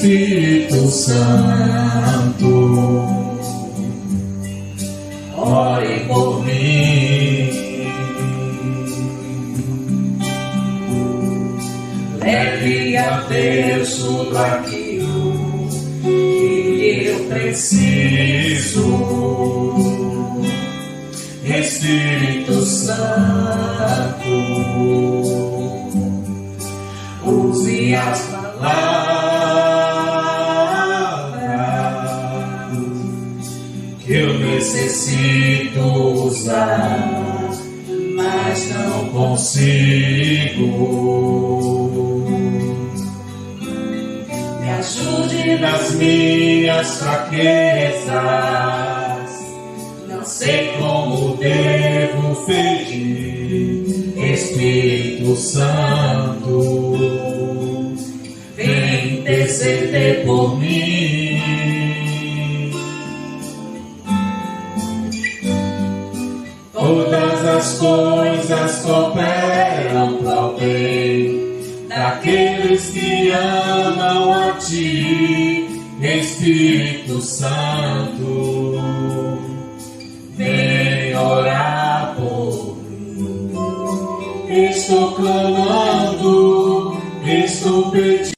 Espírito Santo, ore por mim. Leve a Deus tudo aquilo que eu preciso. Espírito Santo, use as palavras que eu necessito usar, mas não consigo. Me ajude nas minhas fraquezas. Não sei como devo pedir. Espírito Santo, vem interceder por mim. Todas as coisas cooperam para o bem daqueles que amam a Ti, Espírito Santo. Vem orar por mim. Estou clamando, estou pedindo.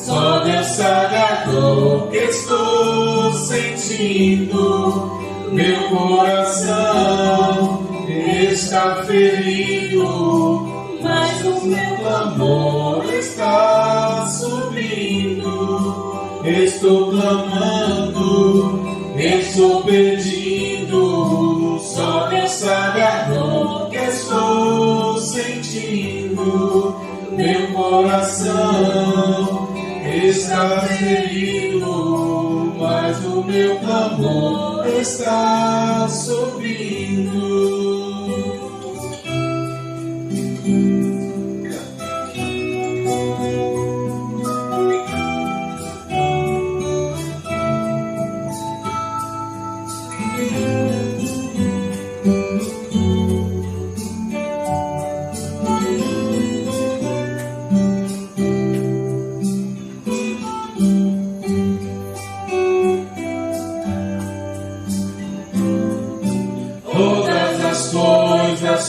Só Deus sabe a dor que estou sentindo. Meu coração está ferido, mas o meu clamor está subindo. Estou clamando, estou pedindo, só Deus sabe a dor que estou sentindo. Meu coração está ferido, mas o meu clamor está subindo.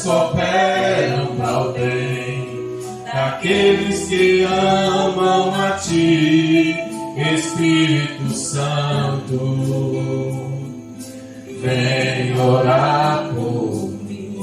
Cooperam para o bem daqueles que amam a Ti, Espírito Santo. Vem orar por mim.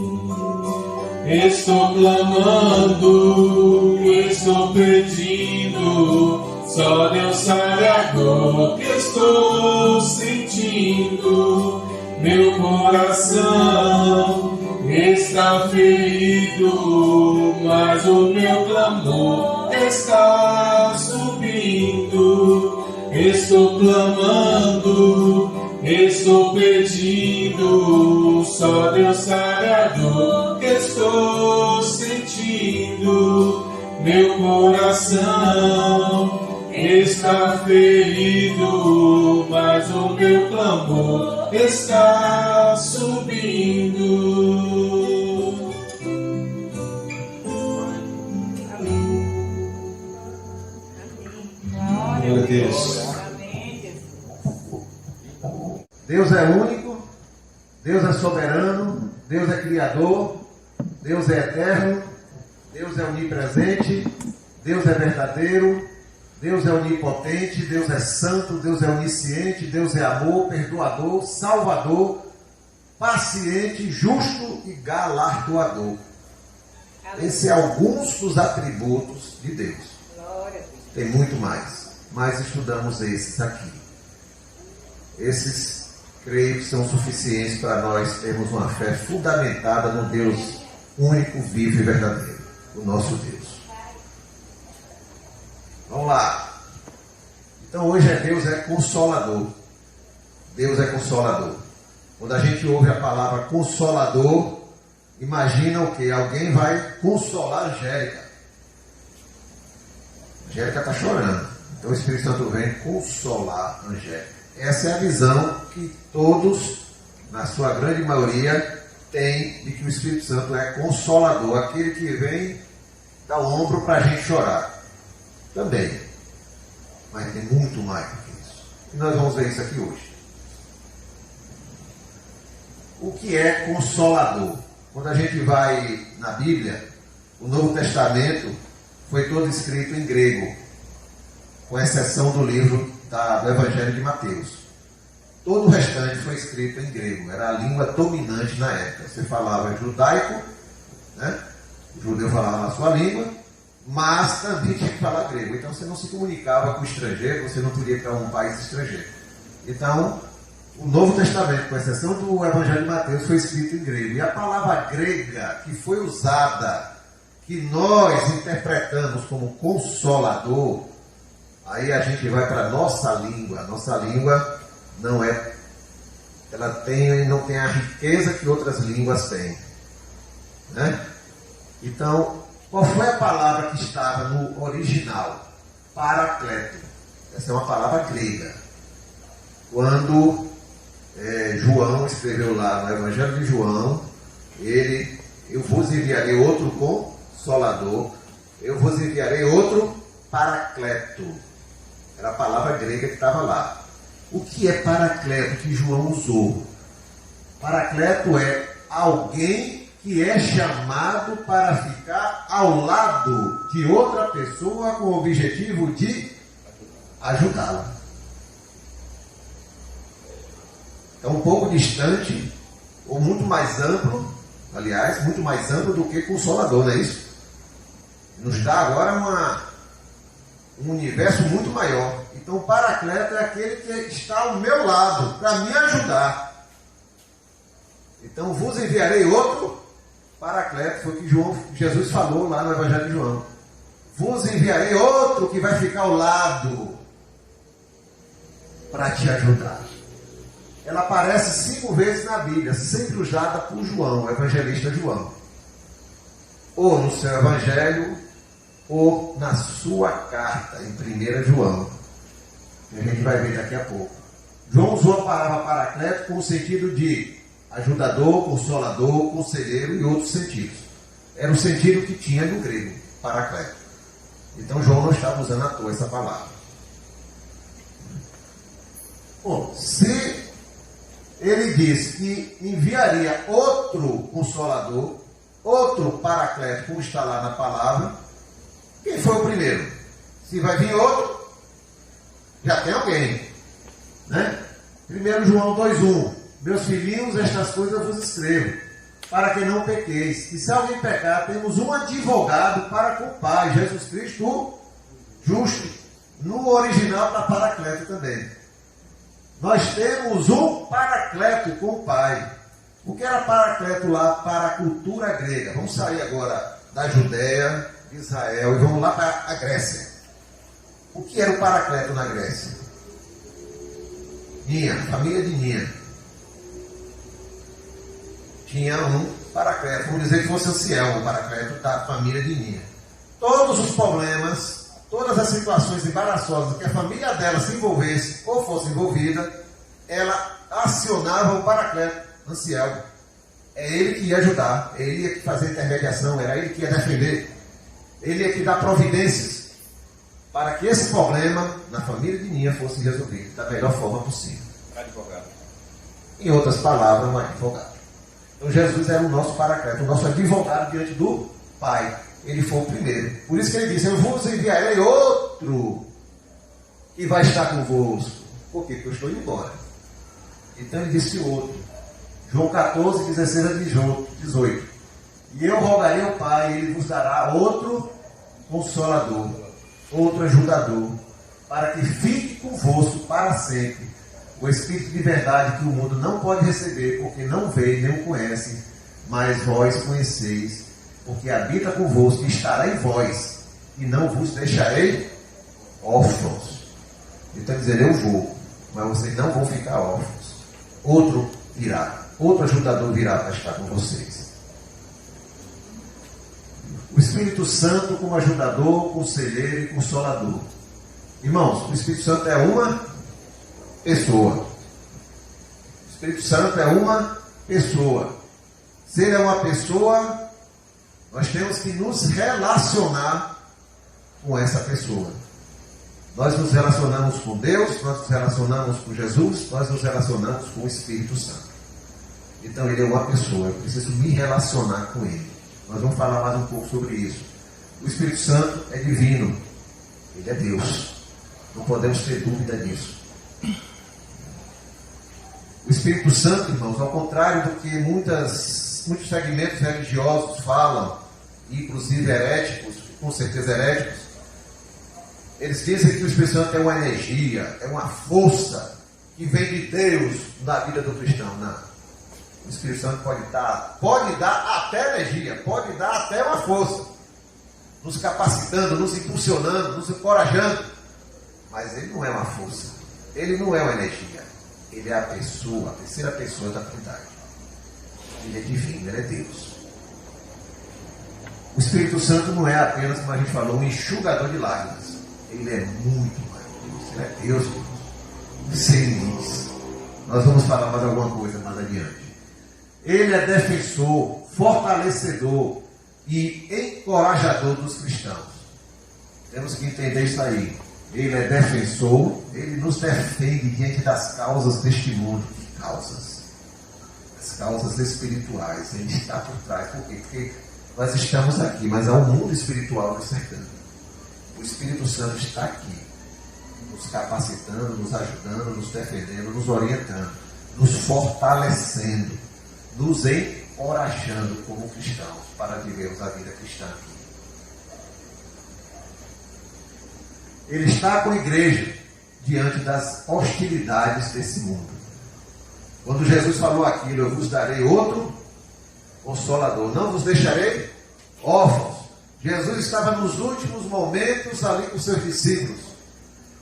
Estou clamando, estou pedindo, só Deus sabe a dor que estou sentindo. Meu coração está ferido, mas o meu clamor está subindo. Estou clamando, estou pedindo, só Deus sabe a dor que estou sentindo. Meu coração está ferido, mas o meu clamor está subindo. Glória a Deus. Deus é único, Deus é soberano, Deus é criador, Deus é eterno, Deus é onipresente, Deus é verdadeiro, Deus é onipotente, Deus é santo, Deus é onisciente, Deus é amor, perdoador, salvador, paciente, justo e galardoador. Esses são alguns dos atributos de Deus. Tem muito mais, mas estudamos esses aqui. Esses, creio que são suficientes para nós termos uma fé fundamentada no Deus único, vivo e verdadeiro, o nosso Deus. Vamos lá. Então hoje Deus é consolador. Deus é consolador. Quando a gente ouve a palavra consolador, imagina o quê? Alguém vai consolar a Angélica. A Angélica está chorando. Então o Espírito Santo vem consolar a Angélica. Essa é a visão que todos, na sua grande maioria, têm de que o Espírito Santo é consolador. Aquele que vem dar o ombro para a gente chorar. Também. Mas tem muito mais do que isso. E nós vamos ver isso aqui hoje. O que é consolador? Quando a gente vai na Bíblia, o Novo Testamento foi todo escrito em grego, com exceção do livro do Evangelho de Mateus. Todo o restante foi escrito em grego, era a língua dominante na época. Você falava judaico, né? O judeu falava na sua língua, mas também tinha que falar grego. Então você não se comunicava com o estrangeiro, você não podia ir para um país estrangeiro. Então, o Novo Testamento, com exceção do Evangelho de Mateus, foi escrito em grego. E a palavra grega que foi usada, que nós interpretamos como consolador, aí a gente vai para a nossa língua. A nossa língua não tem a riqueza que outras línguas têm, né? Então, qual foi a palavra que estava no original? Paracleto. Essa é uma palavra grega. Quando João escreveu lá no Evangelho de João, eu vos enviarei outro consolador, eu vos enviarei outro paracleto. Era a palavra grega que estava lá. O que é paracleto que João usou? Paracleto é alguém que é chamado para ficar ao lado de outra pessoa com o objetivo de ajudá-la. É um pouco distante, ou muito mais amplo, aliás, muito mais amplo do que consolador, não é isso? Nos dá agora um universo muito maior. Então, o paracleto é aquele que está ao meu lado, para me ajudar. Então, vos enviarei outro paracleto, foi o que Jesus falou lá no Evangelho de João. Vos enviarei outro que vai ficar ao lado, para te ajudar. Ela aparece 5 vezes na Bíblia, sempre usada por João, o evangelista João. Ou no seu evangelho, ou na sua carta, em 1 João. Que a gente vai ver daqui a pouco. João usou a palavra paracleto com o sentido de ajudador, consolador, conselheiro e outros sentidos. Era o sentido que tinha no grego, paracleto. Então João não estava usando à toa essa palavra. Bom, se ele diz que enviaria outro consolador, outro paracleto, como está lá na palavra, quem foi o primeiro? Se vai vir outro, já tem alguém, né? 1 João 2,1: meus filhinhos, estas coisas vos escrevo, para que não pequeis. E se alguém pecar, temos um advogado para com o Pai, Jesus Cristo, o justo. No original está paracleto também. Nós temos um paracleto com o Pai. O que era paracleto lá para a cultura grega? Vamos sair agora da Judéia, de Israel, e vamos lá para a Grécia. O que era o paracleto na Grécia? Família de Nia. Tinha um paracleto, vamos dizer que fosse Anciel, o paracleto da família de Nia. Todos os problemas, todas as situações embaraçosas que a família dela se envolvesse ou fosse envolvida, ela acionava o paracleto, Anciel. É ele que ia ajudar, é ele que ia fazer intermediação, era ele que ia defender, ele ia que dar providências para que esse problema na família de Nia fosse resolvido da melhor forma possível. Advogado. Em outras palavras, um advogado. Então Jesus era o nosso paracleto, o nosso advogado diante do Pai. Ele foi o primeiro. Por isso que ele disse: eu vos enviarei outro que vai estar convosco. Por quê? Porque eu estou indo embora. Então ele disse outro. João 14, 16 a 18. E eu rogarei ao Pai, e ele vos dará outro consolador, outro ajudador, para que fique convosco para sempre. O Espírito de verdade que o mundo não pode receber, porque não vê nem o conhece, mas vós conheceis, porque habita convosco e estará em vós, e não vos deixarei órfãos. Então dizer, eu vou, mas vocês não vão ficar órfãos. Outro virá, outro ajudador virá para estar com vocês. O Espírito Santo como ajudador, conselheiro e consolador. Irmãos, o Espírito Santo é uma pessoa. O Espírito Santo é uma pessoa. Se ele é uma pessoa, nós temos que nos relacionar com essa pessoa. Nós nos relacionamos com Deus, nós nos relacionamos com Jesus, nós nos relacionamos com o Espírito Santo. Então ele é uma pessoa, eu preciso me relacionar com ele. Nós vamos falar mais um pouco sobre isso. O Espírito Santo é divino, ele é Deus. Não podemos ter dúvida disso. O Espírito Santo, irmãos, ao contrário do que muitos segmentos religiosos falam, inclusive heréticos, com certeza heréticos, eles dizem que o Espírito Santo é uma energia, é uma força que vem de Deus na vida do cristão. Não. O Espírito Santo pode dar até energia, pode dar até uma força, nos capacitando, nos impulsionando, nos encorajando. Mas ele não é uma força, ele não é uma energia, ele é a pessoa, a terceira pessoa da Trindade. Ele é divino, ele é Deus. O Espírito Santo não é apenas, como a gente falou, um enxugador de lágrimas. Ele é muito mais Deus, ele é Deus, sem limites. Nós vamos falar mais alguma coisa mais adiante. Ele é defensor, fortalecedor e encorajador dos cristãos. Temos que entender isso aí. Ele é defensor, ele nos defende diante das causas deste mundo. Que causas? As causas espirituais. Ele está por trás. Por quê? Porque nós estamos aqui, mas há um mundo espiritual nos cercando. O Espírito Santo está aqui, nos capacitando, nos ajudando, nos defendendo, nos orientando, nos fortalecendo, nos encorajando como cristãos para vivermos a vida cristã aqui. Ele está com a igreja diante das hostilidades desse mundo. Quando Jesus falou aquilo, eu vos darei outro consolador, não vos deixarei órfãos. Jesus estava nos últimos momentos ali com seus discípulos.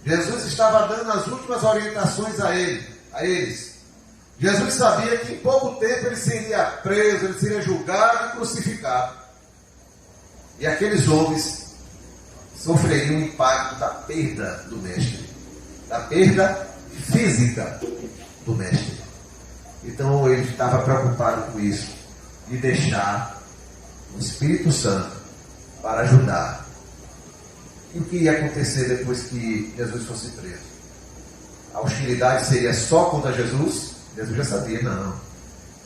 Jesus estava dando as últimas orientações a eles. Jesus sabia que em pouco tempo ele seria preso, ele seria julgado e crucificado. E aqueles homens sofreriam o impacto da perda do mestre, da perda física do mestre. Então ele estava preocupado com isso, de deixar o Espírito Santo para ajudar. E o que ia acontecer depois que Jesus fosse preso? A hostilidade seria só contra Jesus? Jesus já sabia, não.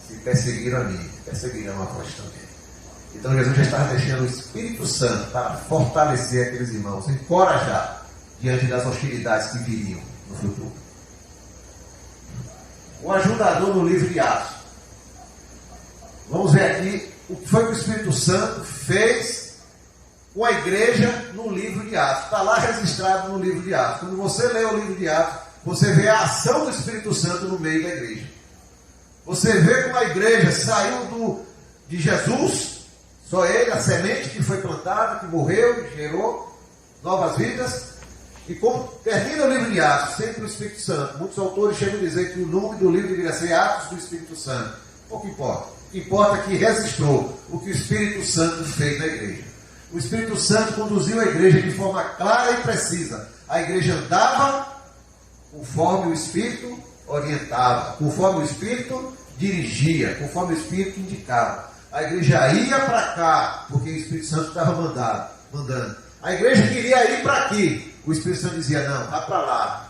Se perseguiram a mim, perseguirão a vós também. Então Jesus já estava deixando o Espírito Santo para fortalecer aqueles irmãos, encorajar diante das hostilidades que viriam no futuro. O ajudador no livro de Atos. Vamos ver aqui o que foi que o Espírito Santo fez com a igreja no livro de Atos. Está lá registrado no livro de Atos. Quando você lê o livro de Atos, você vê a ação do Espírito Santo no meio da igreja. Você vê como a igreja saiu de Jesus, só ele, a semente que foi plantada, que morreu, gerou novas vidas. E como termina o livro de Atos, sempre o Espírito Santo. Muitos autores chegam a dizer que o nome do livro deveria ser Atos do Espírito Santo. Pouco importa. O que importa é que registrou o que o Espírito Santo fez na igreja. O Espírito Santo conduziu a igreja de forma clara e precisa. A igreja andava conforme o Espírito orientava, conforme o Espírito dirigia, conforme o Espírito indicava. A igreja ia para cá, porque o Espírito Santo estava mandando. A igreja queria ir para aqui. O Espírito Santo dizia, não, vá para lá.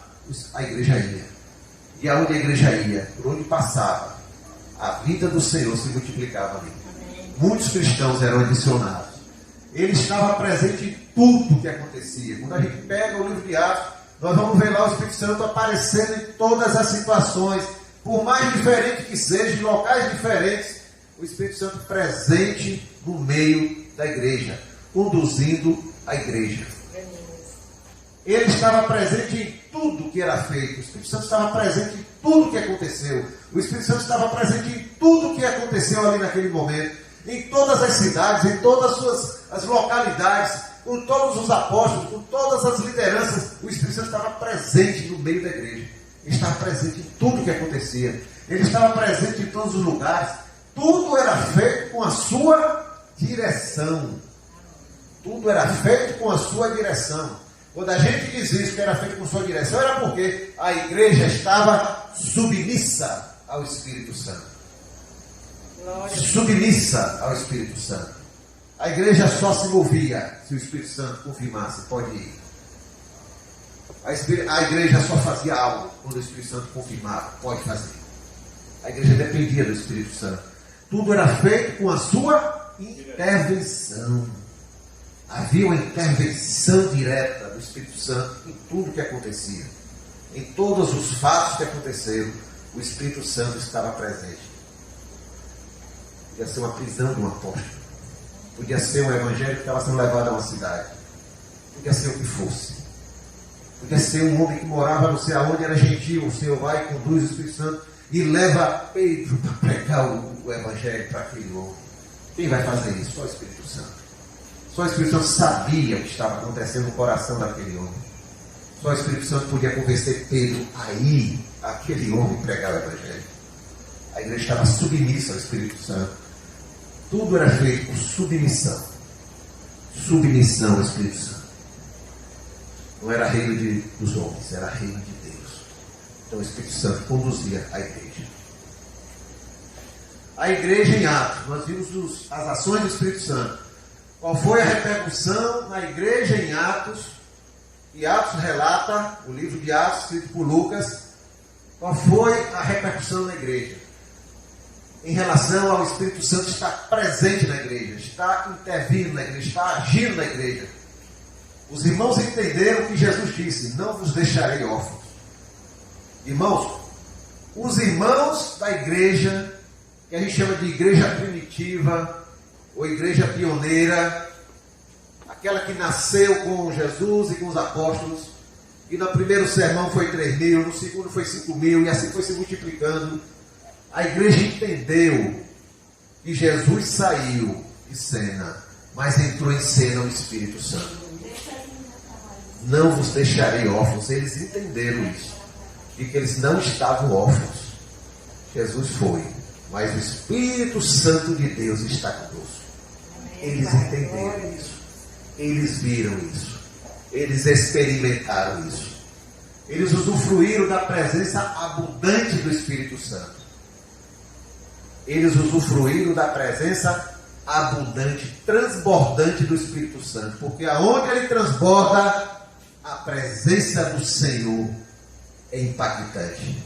A igreja ia. E aonde a igreja ia, por onde passava, a vida do Senhor se multiplicava ali. Muitos cristãos eram adicionados. Ele estava presente em tudo que acontecia. Quando a gente pega o livro de Atos, nós vamos ver lá o Espírito Santo aparecendo em todas as situações, por mais diferente que seja, em locais diferentes, o Espírito Santo presente no meio da igreja, conduzindo a igreja. Ele estava presente em tudo que era feito. O Espírito Santo estava presente em tudo que aconteceu. O Espírito Santo estava presente em tudo que aconteceu ali naquele momento. Em todas as cidades, em todas as localidades, com todos os apóstolos, com todas as lideranças, o Espírito Santo estava presente no meio da igreja. Ele estava presente em tudo que acontecia. Ele estava presente em todos os lugares. Tudo era feito com a sua direção. Tudo era feito com a sua direção. Quando a gente diz isso, que era feito com sua direção, era porque a igreja estava submissa ao Espírito Santo. Submissa ao Espírito Santo. A igreja só se movia se o Espírito Santo confirmasse, pode ir. A igreja só fazia algo quando o Espírito Santo confirmava, pode fazer. A igreja dependia do Espírito Santo. Tudo era feito com a sua intervenção. Havia uma intervenção direta do Espírito Santo em tudo que acontecia. Em todos os fatos que aconteceram, o Espírito Santo estava presente. Podia ser uma prisão de um apóstolo. Podia ser um evangelho que estava sendo levado a uma cidade. Podia ser o que fosse. Podia ser um homem que morava não sei aonde, era gentil. O Senhor vai e conduz o Espírito Santo e leva Pedro para pregar o evangelho para aquele homem. Quem vai fazer isso? Só o Espírito Santo. Só o Espírito Santo sabia o que estava acontecendo no coração daquele homem. Só o Espírito Santo podia convencer Pedro a ir àquele homem pregar o evangelho. A igreja estava submissa ao Espírito Santo. Tudo era feito por submissão. Submissão ao Espírito Santo. Não era reino dos homens, era reino de Deus. Então o Espírito Santo conduzia a igreja. A igreja em Atos, nós vimos as ações do Espírito Santo. Qual foi a repercussão na igreja em Atos? E Atos relata, o livro de Atos, escrito por Lucas, qual foi a repercussão na igreja? Em relação ao Espírito Santo estar presente na igreja, está intervindo na igreja, está agindo na igreja. Os irmãos entenderam o que Jesus disse: não vos deixarei órfãos. Irmãos, os irmãos da igreja, que a gente chama de igreja primitiva, ou igreja pioneira, aquela que nasceu com Jesus e com os apóstolos, e no primeiro sermão foi 3.000, no segundo foi 5.000, e assim foi se multiplicando. A igreja entendeu que Jesus saiu de cena, mas entrou em cena o Espírito Santo. Não vos deixarei órfãos. Eles entenderam isso, e que eles não estavam órfãos. Jesus foi, mas o Espírito Santo de Deus está conosco. Eles entenderam isso. Eles viram isso. Eles experimentaram isso. Eles usufruíram da presença abundante do Espírito Santo. Eles usufruíram da presença abundante, transbordante do Espírito Santo. Porque aonde ele transborda, a presença do Senhor é impactante.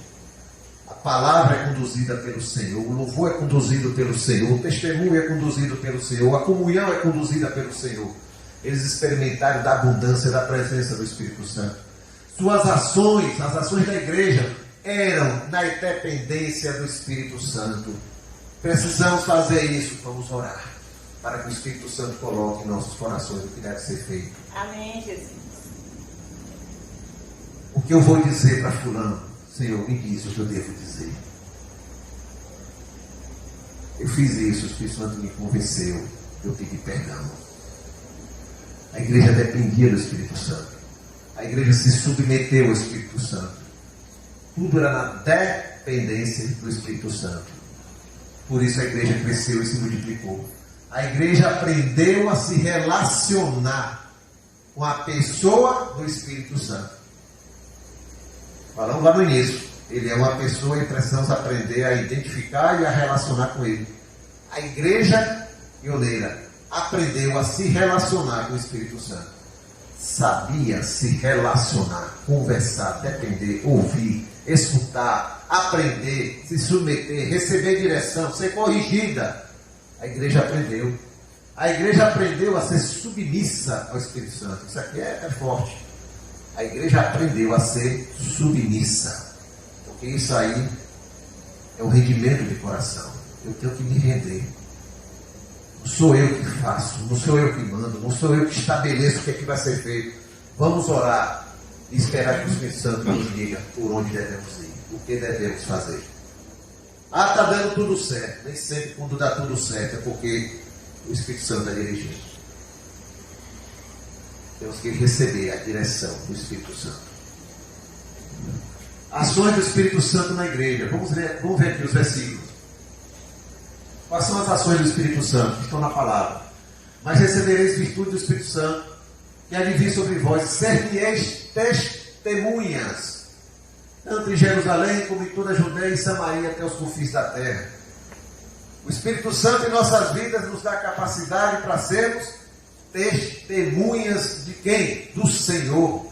A palavra é conduzida pelo Senhor, o louvor é conduzido pelo Senhor, o testemunho é conduzido pelo Senhor, a comunhão é conduzida pelo Senhor. Eles experimentaram da abundância da presença do Espírito Santo. Suas ações, as ações da igreja, eram na dependência do Espírito Santo. Precisamos fazer isso. Vamos orar para que o Espírito Santo coloque em nossos corações o que deve ser feito. Amém, Jesus. O que eu vou dizer para fulano? Senhor, me diz o que eu devo dizer. Eu fiz isso, o Espírito Santo me convenceu, eu pedi perdão. A igreja dependia do Espírito Santo. A igreja se submeteu ao Espírito Santo. Tudo era na dependência do Espírito Santo. Por isso a igreja cresceu e se multiplicou. A igreja aprendeu a se relacionar com a pessoa do Espírito Santo. Falamos lá no início, ele é uma pessoa e precisamos aprender a identificar e a relacionar com ele. A igreja pioneira aprendeu a se relacionar com o Espírito Santo. Sabia se relacionar, conversar, depender, ouvir, escutar, aprender, se submeter, receber direção, ser corrigida. A igreja aprendeu. A igreja aprendeu a ser submissa ao Espírito Santo. Isso aqui é forte. A igreja aprendeu a ser submissa, porque isso aí é um rendimento de coração. Eu tenho que me render. Não sou eu que faço, não sou eu que mando, não sou eu que estabeleço o que é que vai ser feito. Vamos orar e esperar que o Espírito Santo nos diga por onde devemos ir, o que devemos fazer. Está dando tudo certo. Nem sempre quando dá tudo certo é porque o Espírito Santo está dirigindo. Temos que receber a direção do Espírito Santo. Ações do Espírito Santo na igreja. Vamos ver aqui os versículos. Quais são as ações do Espírito Santo que estão na palavra? Mas recebereis virtude do Espírito Santo, que há de vir sobre vós, ser-me-eis testemunhas, tanto em Jerusalém como em toda a Judeia e Samaria, até os confins da terra. O Espírito Santo em nossas vidas nos dá capacidade para sermos testemunhas de quem? Do Senhor.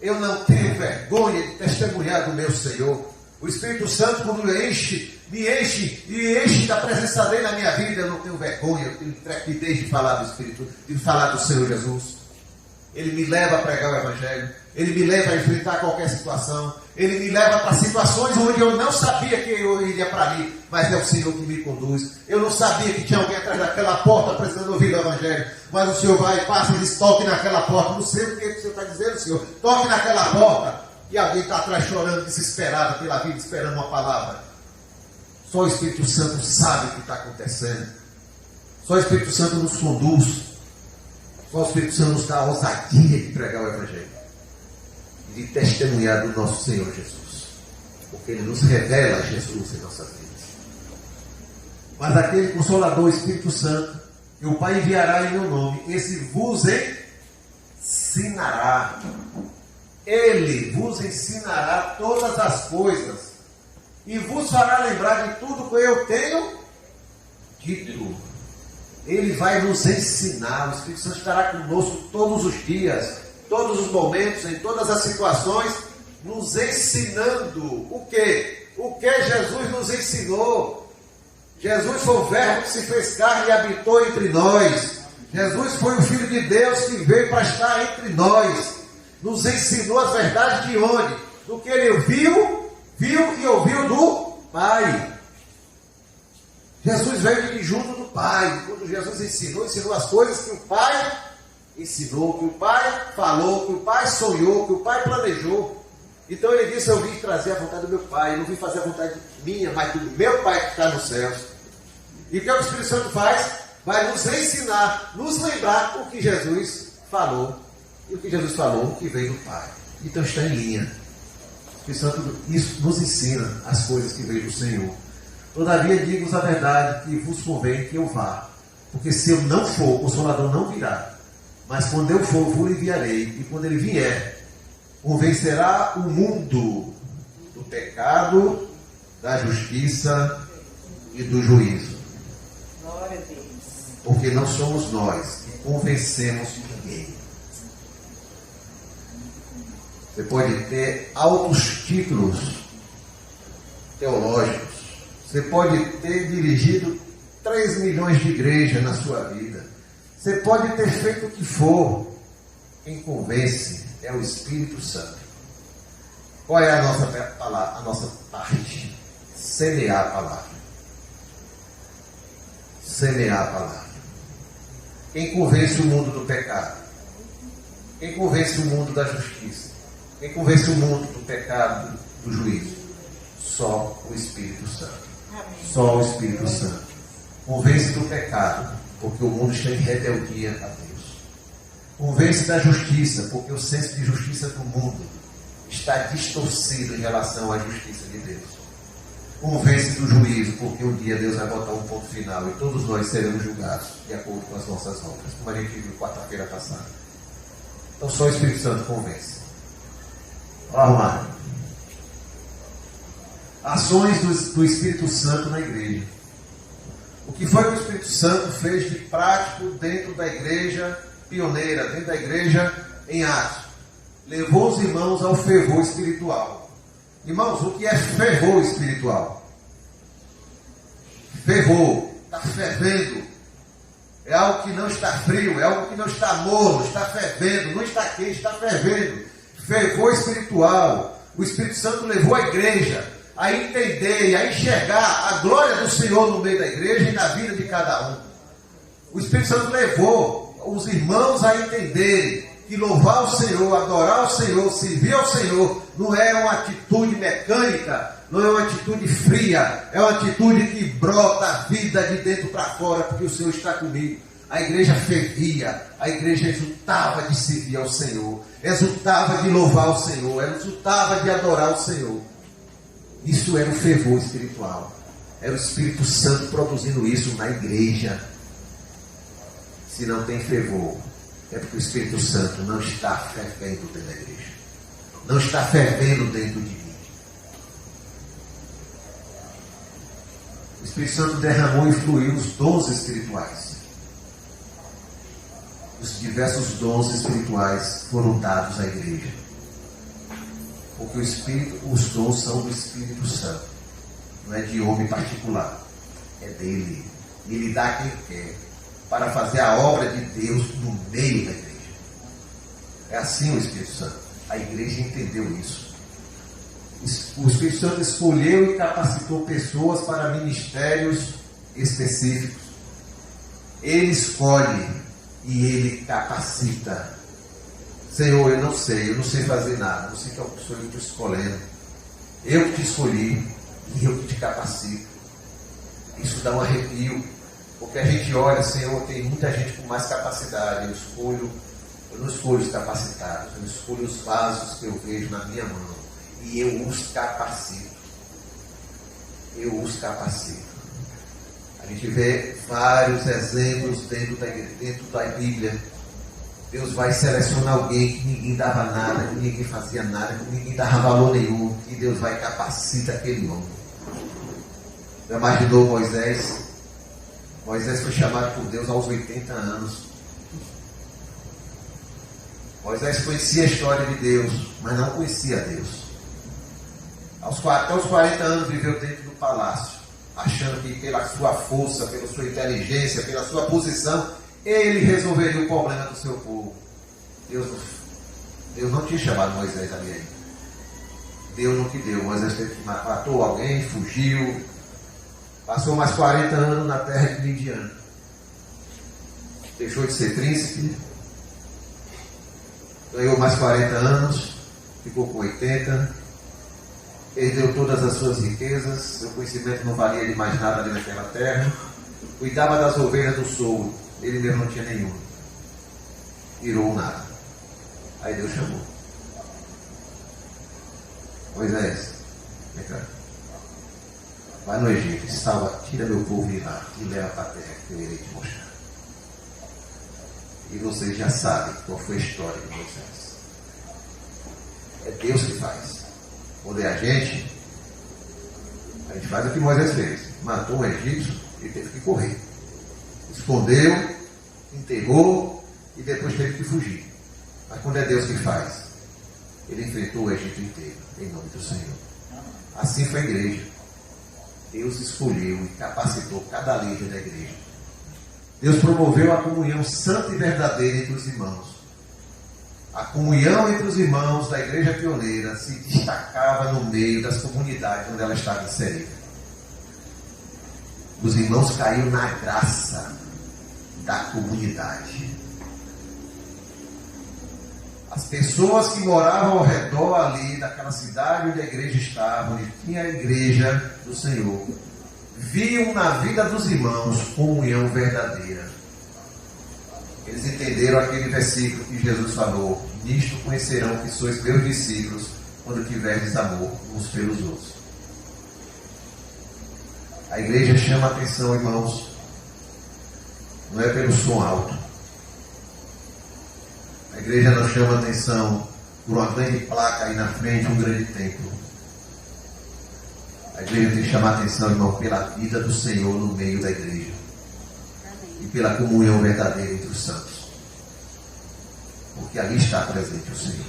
Eu não tenho vergonha de testemunhar do meu Senhor. O Espírito Santo, quando me enche da presença dele na minha vida, eu não tenho vergonha, eu tenho trepidez de falar do Espírito, de falar do Senhor Jesus. Ele me leva a pregar o Evangelho, ele me leva a enfrentar qualquer situação, ele me leva para situações onde eu não sabia que eu iria para ali, mas é o Senhor que me conduz. Eu não sabia que tinha alguém atrás daquela porta precisando ouvir o Evangelho, mas o Senhor vai, passa e diz: toque naquela porta. Não sei o que o Senhor está dizendo, Senhor. Toque naquela porta. E alguém está atrás chorando, desesperado pela vida, esperando uma palavra. Só o Espírito Santo sabe o que está acontecendo. Só o Espírito Santo nos conduz. Só o Espírito Santo nos dá a ousadia de pregar o Evangelho e de testemunhar do nosso Senhor Jesus, porque Ele nos revela Jesus em nossas vidas. Mas aquele Consolador, o Espírito Santo, que o Pai enviará em meu nome, esse vos ensinará. Ele vos ensinará todas as coisas e vos fará lembrar de tudo que eu tenho dito. Ele vai nos ensinar. O Espírito Santo estará conosco todos os dias, todos os momentos, em todas as situações, nos ensinando o que? O que Jesus nos ensinou. Jesus foi o Verbo que se fez carne e habitou entre nós. Jesus foi o Filho de Deus que veio para estar entre nós. Nos ensinou as verdades de onde? Do que ele viu e ouviu do Pai. Jesus veio de junto do Pai. Quando Jesus ensinou as coisas que o Pai ensinou, que o Pai falou, que o Pai sonhou, que o Pai planejou. Então ele disse: eu vim trazer a vontade do meu Pai. Eu não vim fazer a vontade minha, mas do meu Pai que está nos céus. E o que o Espírito Santo faz? Vai nos ensinar, nos lembrar o que Jesus falou. E o que Jesus falou, o que veio do Pai. Então está em linha. O Espírito Santo isso nos ensina as coisas que veio do Senhor. Todavia, digo-vos a verdade, que vos convém que eu vá. Porque se eu não for, o Consolador não virá. Mas quando eu for, vos enviarei. E quando ele vier, convencerá o mundo do pecado, da justiça e do juízo. Glória a Deus. Porque não somos nós que convencemos ninguém. Você pode ter altos títulos teológicos. Você pode ter dirigido 3 milhões de igrejas na sua vida. Você pode ter feito o que for. Quem convence é o Espírito Santo. Qual é a nossa parte? Semear a palavra. Semear a palavra. Quem convence o mundo do pecado? Quem convence o mundo da justiça? Quem convence o mundo do pecado, do juízo? Só o Espírito Santo. Só o Espírito Santo. Convence do pecado, porque o mundo está em rebeldia a Deus. Convence da justiça, porque o senso de justiça do mundo está distorcido em relação à justiça de Deus. Convence do juízo, porque um dia Deus vai botar um ponto final e todos nós seremos julgados de acordo com as nossas obras, como a gente viu quarta-feira passada. Então só o Espírito Santo convence. Vamos arrumar. Ações do Espírito Santo na igreja. O que foi que o Espírito Santo fez de prático dentro da igreja pioneira, dentro da igreja em Atos? Levou os irmãos ao fervor espiritual. Irmãos, o que é fervor espiritual? Fervor, está fervendo. É algo que não está frio, é algo que não está morno, está fervendo, não está quente, está fervendo. Fervor espiritual. O Espírito Santo levou a igreja a entender e a enxergar a glória do Senhor no meio da igreja e na vida de cada um. O Espírito Santo levou os irmãos a entenderem que louvar o Senhor, adorar o Senhor, servir ao Senhor não é uma atitude mecânica, não é uma atitude fria, é uma atitude que brota a vida de dentro para fora, porque o Senhor está comigo. A igreja fervia, a igreja exultava de servir ao Senhor, exultava de louvar o Senhor, exultava de adorar o Senhor. Isso era o fervor espiritual. Era o Espírito Santo produzindo isso na igreja. Se não tem fervor, é porque o Espírito Santo não está fervendo dentro da igreja. Não está fervendo dentro de mim. O Espírito Santo derramou e fluiu os dons espirituais. Os diversos dons espirituais foram dados à igreja. Porque os dons são do Espírito Santo. Não é de homem particular. É dele. E ele dá a quem quer. Para fazer a obra de Deus no meio da igreja. É assim o Espírito Santo. A igreja entendeu isso. O Espírito Santo escolheu e capacitou pessoas para ministérios específicos. Ele escolhe e ele capacita. Senhor, eu não sei fazer nada. Não sei que eu sou eu que estou escolhendo. Eu que te escolhi e eu que te capacito. Isso dá um arrepio. Porque a gente olha, Senhor, tem muita gente com mais capacidade. Eu não escolho os capacitados, eu escolho os vasos que eu vejo na minha mão. E eu os capacito. A gente vê vários exemplos dentro da Bíblia. Deus vai selecionar alguém que ninguém dava nada, que ninguém fazia nada, que ninguém dava valor nenhum. E Deus vai capacitar aquele homem. Já imaginou Moisés? Moisés foi chamado por Deus aos 80 anos. Moisés conhecia a história de Deus, mas não conhecia Deus. Até os 40 anos viveu dentro do palácio, achando que pela sua força, pela sua inteligência, pela sua posição, ele resolveria o problema do seu povo. Deus não tinha chamado Moisés ali ainda. Deus não que deu. Moisés matou alguém, fugiu, passou mais 40 anos na terra de Midian. Deixou de ser príncipe, ganhou mais 40 anos, ficou com 80, perdeu todas as suas riquezas, seu conhecimento não valia de mais nada ali naquela terra, cuidava das ovelhas do sogro, ele mesmo não tinha nenhum, virou nada. Aí Deus chamou: Moisés, vem cá, vai no Egito, salva, tira meu povo de lá e leva para a terra que eu irei te mostrar. E vocês já sabem qual foi a história de Moisés. É Deus que faz. Quando é a gente faz o que Moisés fez. Matou um egípcio e teve que correr. Escondeu, enterrou e depois teve que fugir. Mas quando é Deus que faz, ele enfrentou o Egito inteiro, em nome do Senhor. Assim foi a igreja. Deus escolheu e capacitou cada líder da igreja. Deus promoveu a comunhão santa e verdadeira entre os irmãos. A comunhão entre os irmãos da igreja pioneira se destacava no meio das comunidades onde ela estava inserida. Os irmãos caíram na graça da comunidade. As pessoas que moravam ao redor ali daquela cidade onde a igreja estava, onde tinha a igreja do Senhor, viam na vida dos irmãos comunhão verdadeira. Eles entenderam aquele versículo que Jesus falou: nisto conhecerão que sois meus discípulos, quando tiverdes amor uns pelos outros. A igreja chama a atenção, irmãos, não é pelo som alto. A igreja não chama a atenção por uma grande placa aí na frente, um grande templo. A igreja tem que chamar a atenção, irmão, pela vida do Senhor no meio da igreja. E pela comunhão verdadeira entre os santos. Porque ali está presente o Senhor.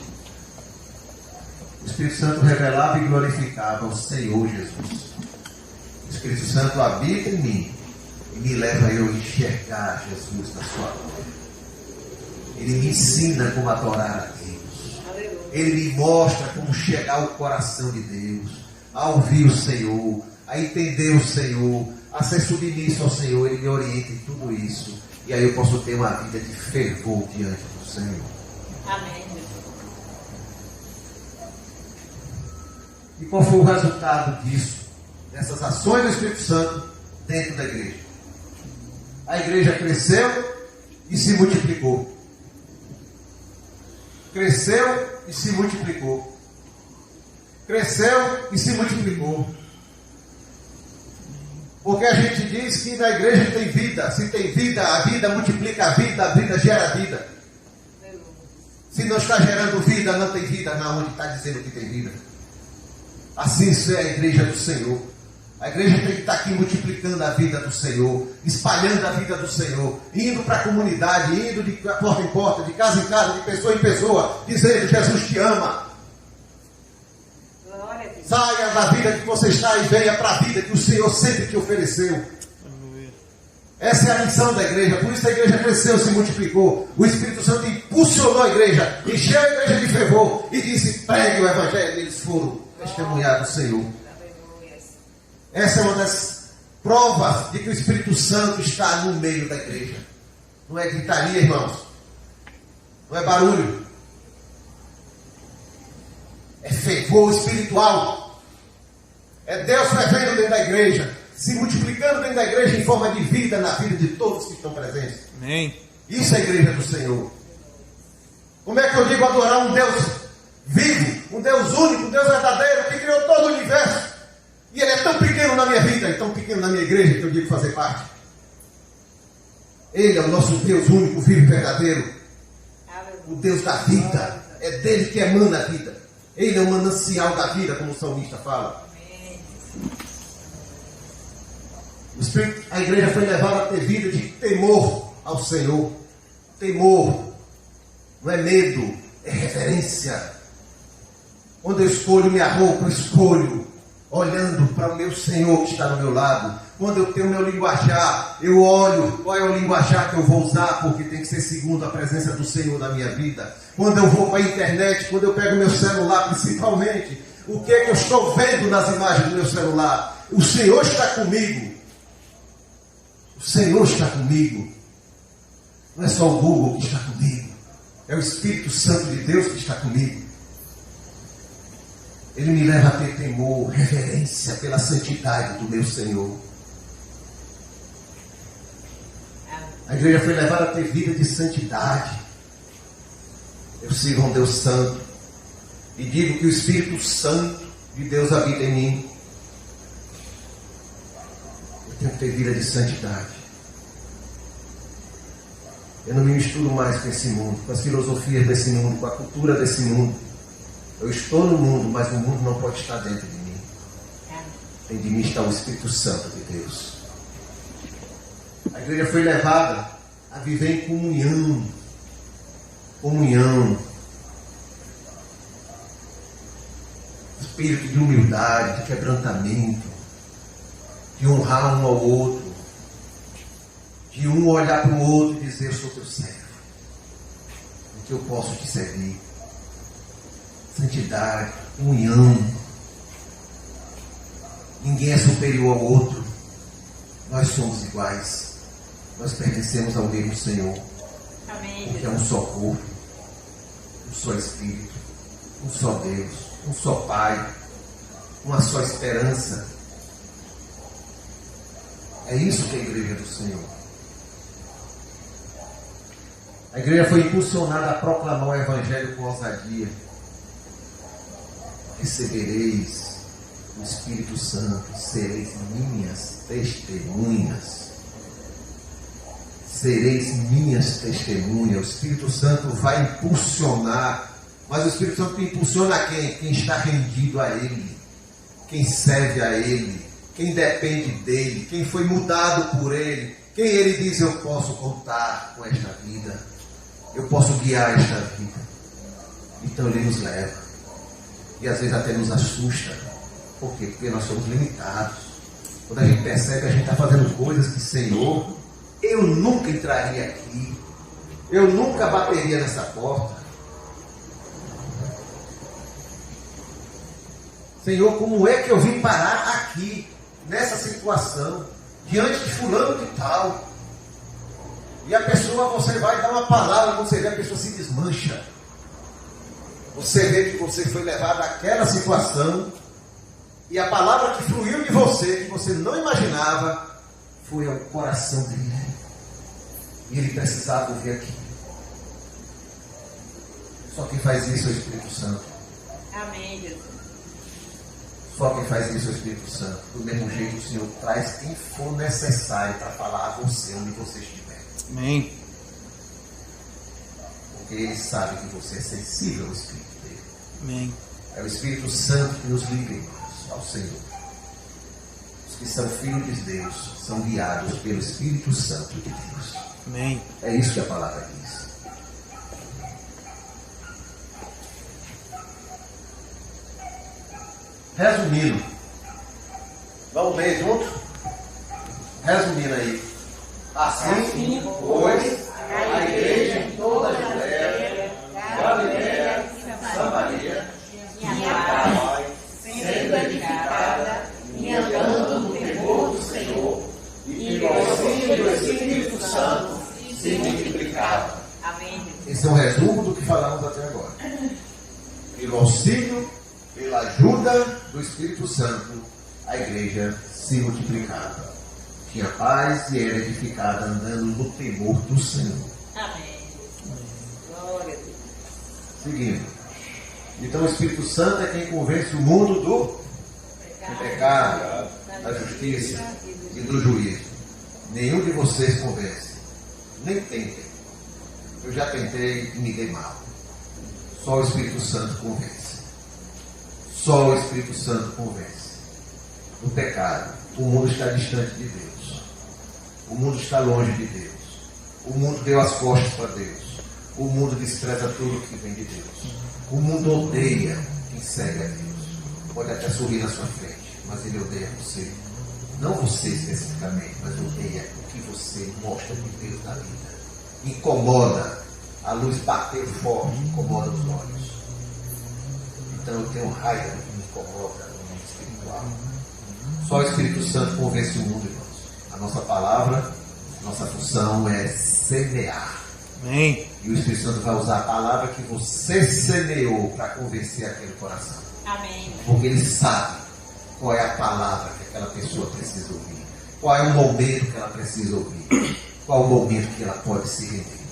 O Espírito Santo revelava e glorificava o Senhor Jesus. O Espírito Santo habita em mim e me leva a eu enxergar Jesus na sua glória. Ele me ensina como adorar a Deus. Ele me mostra como chegar ao coração de Deus, a ouvir o Senhor, a entender o Senhor, a ser submisso ao Senhor. Ele me orienta em tudo isso. E aí eu posso ter uma vida de fervor diante do Senhor. Amém. E qual foi o resultado disso? Dessas ações do Espírito Santo dentro da igreja? A igreja cresceu e se multiplicou. Cresceu e se multiplicou. Cresceu e se multiplicou. Porque a gente diz que na igreja tem vida. Se tem vida, a vida multiplica a vida gera vida. Se não está gerando vida, não tem vida. Não, onde está dizendo que tem vida. Assim é a igreja do Senhor. A igreja tem que estar aqui multiplicando a vida do Senhor, espalhando a vida do Senhor, indo para a comunidade, indo de porta em porta, de casa em casa, de pessoa em pessoa, dizendo: Jesus te ama. Saia da vida que você está e venha para a vida que o Senhor sempre te ofereceu. Essa é a missão da igreja. Por isso a igreja cresceu, se multiplicou. O Espírito Santo impulsionou a igreja, encheu a igreja de fervor e disse: pregue o evangelho. Eles foram testemunhar do Senhor. Essa é uma das provas de que o Espírito Santo está no meio da igreja. Não é gritaria, irmãos. Não é barulho. É fervor espiritual. É Deus fervendo dentro da igreja, se multiplicando dentro da igreja em forma de vida na vida de todos que estão presentes. Amém. Isso é a igreja do Senhor. Como é que eu digo adorar um Deus vivo, um Deus único, um Deus verdadeiro, que criou todo o universo? E Ele é tão pequeno na minha vida, e tão pequeno na minha igreja, que eu digo fazer parte. Ele é o nosso Deus único, vivo e verdadeiro. O Deus da vida. É dele que emana a vida. Ele é o manancial da vida, como o salmista fala. A igreja foi levada a ter vida de temor ao Senhor. Temor. Não é medo, é reverência. Quando eu escolho minha roupa, eu escolho olhando para o meu Senhor que está do meu lado. Quando eu tenho meu linguajar, eu olho qual é o linguajar que eu vou usar, porque tem que ser segundo a presença do Senhor na minha vida. Quando eu vou para a internet, quando eu pego meu celular principalmente, o que é que eu estou vendo nas imagens do meu celular? O Senhor está comigo. O Senhor está comigo. Não é só o Google que está comigo. É o Espírito Santo de Deus que está comigo. Ele me leva a ter temor, reverência pela santidade do meu Senhor. A igreja foi levada a ter vida de santidade. Eu sirvo a um Deus santo e digo que o Espírito Santo de Deus habita em mim. Eu tenho que ter vida de santidade. Eu não me misturo mais com esse mundo, com as filosofias desse mundo, com a cultura desse mundo. Eu estou no mundo, mas o mundo não pode estar dentro de mim. Tem de mim estar o Espírito Santo de Deus. A igreja foi levada a viver em comunhão. Comunhão. Espírito de humildade, de quebrantamento, de honrar um ao outro, de um olhar para o outro e dizer: eu sou teu servo, o que eu posso te servir. Santidade, comunhão. Ninguém é superior ao outro. Nós somos iguais. Nós pertencemos ao mesmo Senhor. Amém. Porque é um só corpo, um só Espírito, um só Deus, um só Pai, uma só esperança. É isso que é a igreja do Senhor. A igreja foi impulsionada a proclamar o Evangelho com ousadia. Recebereis o Espírito Santo, sereis minhas testemunhas. Sereis minhas testemunhas. O Espírito Santo vai impulsionar. Mas o Espírito Santo impulsiona quem? Quem está rendido a Ele. Quem serve a Ele. Quem depende dEle. Quem foi mudado por Ele. Quem Ele diz: eu posso contar com esta vida. Eu posso guiar esta vida. Então Ele nos leva. E às vezes até nos assusta. Por quê? Porque nós somos limitados. Quando a gente percebe que a gente está fazendo coisas que, Senhor, eu nunca entraria aqui. Eu nunca bateria nessa porta. Senhor, como é que eu vim parar aqui, nessa situação, diante de fulano de tal? E a pessoa, você vai dar uma palavra, você vê a pessoa se desmancha. Você vê que você foi levado àquela situação e a palavra que fluiu de você, que você não imaginava, foi ao coração dele. E ele precisava ouvir aquilo. Só quem faz isso é o Espírito Santo. Amém, Jesus. Só quem faz isso é o Espírito Santo. Do mesmo jeito, o Senhor traz quem for necessário para falar a você onde você estiver. Amém. Porque Ele sabe que você é sensível ao Espírito dele. Amém. É o Espírito Santo que nos liga, irmãos, ao Senhor. Os que são filhos de Deus são guiados pelo Espírito Santo de Deus. Amém. É isso que a palavra diz. Resumindo, vamos ler juntos? Resumindo aí. Assim, pois, a igreja em toda a Judéia, Galiléia, Samaria, tinha paz, sendo edificada e andando no temor do Senhor, e que o auxílio do Espírito Santo se multiplicava. Amém. Esse é um resumo do que falamos até agora. Pelo auxílio, pela ajuda do Espírito Santo, a igreja se multiplicava. Tinha paz e era edificada andando no temor do Senhor. Amém. Glória a Deus. Seguindo. Então o Espírito Santo é quem convence o mundo do pecado, da justiça e do juízo. Nenhum de vocês convence. Nem tentem. Eu já tentei e me dei mal. Só o Espírito Santo convence. Só o Espírito Santo convence. O pecado. O mundo está distante de Deus. O mundo está longe de Deus. O mundo deu as costas para Deus. O mundo despreza tudo que vem de Deus. O mundo odeia quem segue a Deus. Pode até sorrir na sua frente, mas ele odeia você. Não você especificamente, mas odeia o que você mostra de Deus na vida. Incomoda. A luz bateu forte, incomoda os olhos. Então eu tenho raiva do que me incomoda no mundo espiritual. Só o Espírito Santo convence o mundo, irmãos. A nossa palavra, nossa função é semear. Amém. E o Espírito Santo vai usar a palavra que você semeou para convencer aquele coração. Amém. Porque ele sabe qual é a palavra que aquela pessoa precisa ouvir. Qual é o momento que ela precisa ouvir. Qual é o momento que ela pode se render.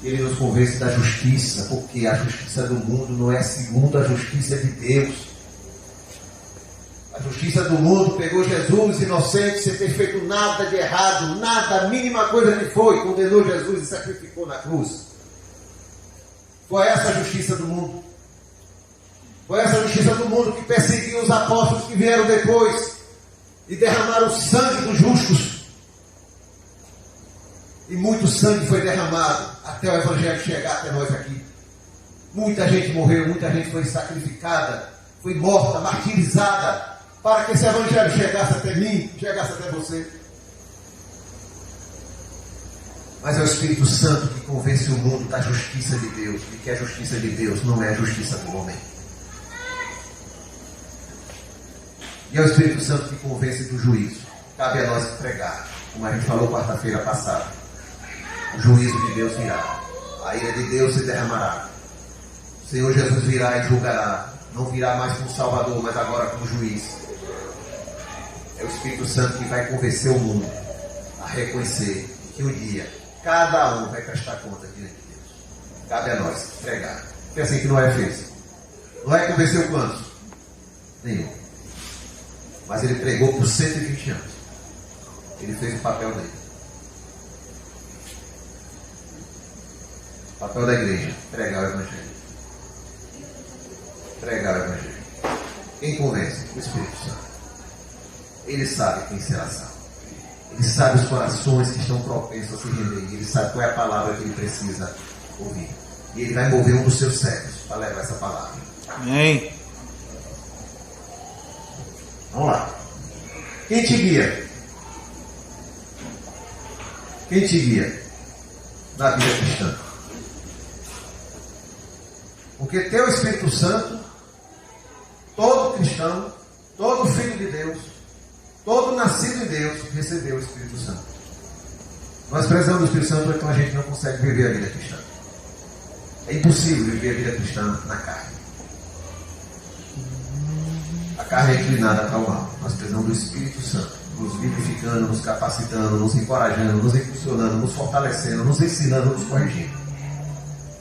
Ele nos convence da justiça, porque a justiça do mundo não é segundo a justiça de Deus. A justiça do mundo pegou Jesus inocente, sem ter feito nada de errado, nada, a mínima coisa que foi, condenou Jesus e sacrificou na cruz. Foi essa a justiça do mundo. Foi essa a justiça do mundo que perseguiu os apóstolos que vieram depois e derramaram o sangue dos justos. E muito sangue foi derramado até o Evangelho chegar até nós aqui. Muita gente morreu, muita gente foi sacrificada, foi morta, martirizada, para que esse Evangelho chegasse até mim, chegasse até você. Mas é o Espírito Santo que convence o mundo da justiça de Deus, e que a justiça de Deus não é a justiça do homem. E é o Espírito Santo que convence do juízo. Cabe a nós pregar, como a gente falou quarta-feira passada. O juízo de Deus virá. A ira de Deus se derramará. O Senhor Jesus virá e julgará. Não virá mais como Salvador, mas agora como juiz. É o Espírito Santo que vai convencer o mundo a reconhecer que um dia cada um vai prestar conta diante de Deus. Cabe a nós pregar. Porque é assim que Noé fez. Noé convenceu quantos? Nenhum. Mas ele pregou por 120 anos. Ele fez o papel dele. O papel da igreja, pregar o Evangelho. Pregar o Evangelho. Quem convence? O Espírito Santo. Ele sabe quem será salvo. Ele sabe os corações que estão propensos a se render. Ele sabe qual é a palavra que ele precisa ouvir. E ele vai mover um dos seus servos para levar essa palavra. Amém. Vamos lá. Quem te guia? Quem te guia na vida cristã? Porque teu Espírito Santo, todo cristão, todo filho de Deus, todo nascido em Deus, recebeu o Espírito Santo. Nós precisamos do Espírito Santo, então a gente não consegue viver a vida cristã. É impossível viver a vida cristã na carne. A carne é inclinada para o mal. Nós precisamos do Espírito Santo, nos vivificando, nos capacitando, nos encorajando, nos impulsionando, nos fortalecendo, nos ensinando, nos corrigindo.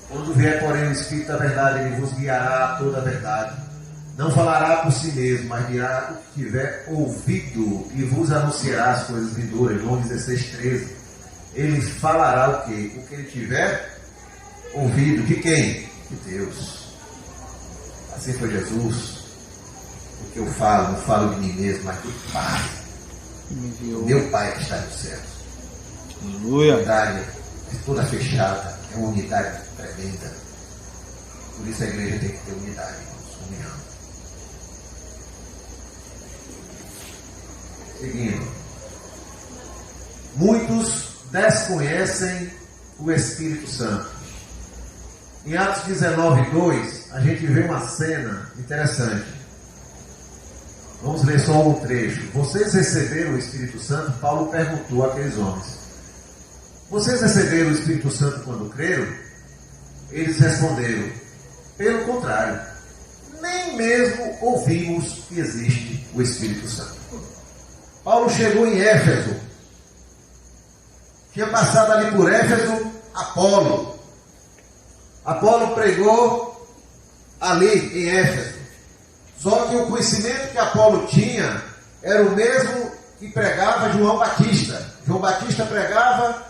Quando vier, porém, o Espírito da verdade, ele vos guiará a toda a verdade. Não falará por si mesmo, mas dirá o que tiver ouvido e vos anunciará as coisas vindouras. João 16:13. Ele falará o quê? O que ele tiver ouvido. De quem? De Deus. Assim foi Jesus. O que eu falo, não falo de mim mesmo, mas do Pai. Meu Pai que está nos céus. Aleluia. A unidade é toda fechada. É uma unidade tremenda. Por isso a igreja tem que ter unidade, irmãos, união. Seguindo. Muitos desconhecem o Espírito Santo. Em Atos 19:2, a gente vê uma cena interessante. Vamos ler só um trecho. Vocês receberam o Espírito Santo? Paulo perguntou àqueles homens. Vocês receberam o Espírito Santo quando creram? Eles responderam, pelo contrário, nem mesmo ouvimos que existe o Espírito Santo. Paulo chegou em Éfeso. Tinha passado ali por Éfeso Apolo. Apolo pregou ali em Éfeso. Só que o conhecimento que Apolo tinha era o mesmo que pregava João Batista. João Batista pregava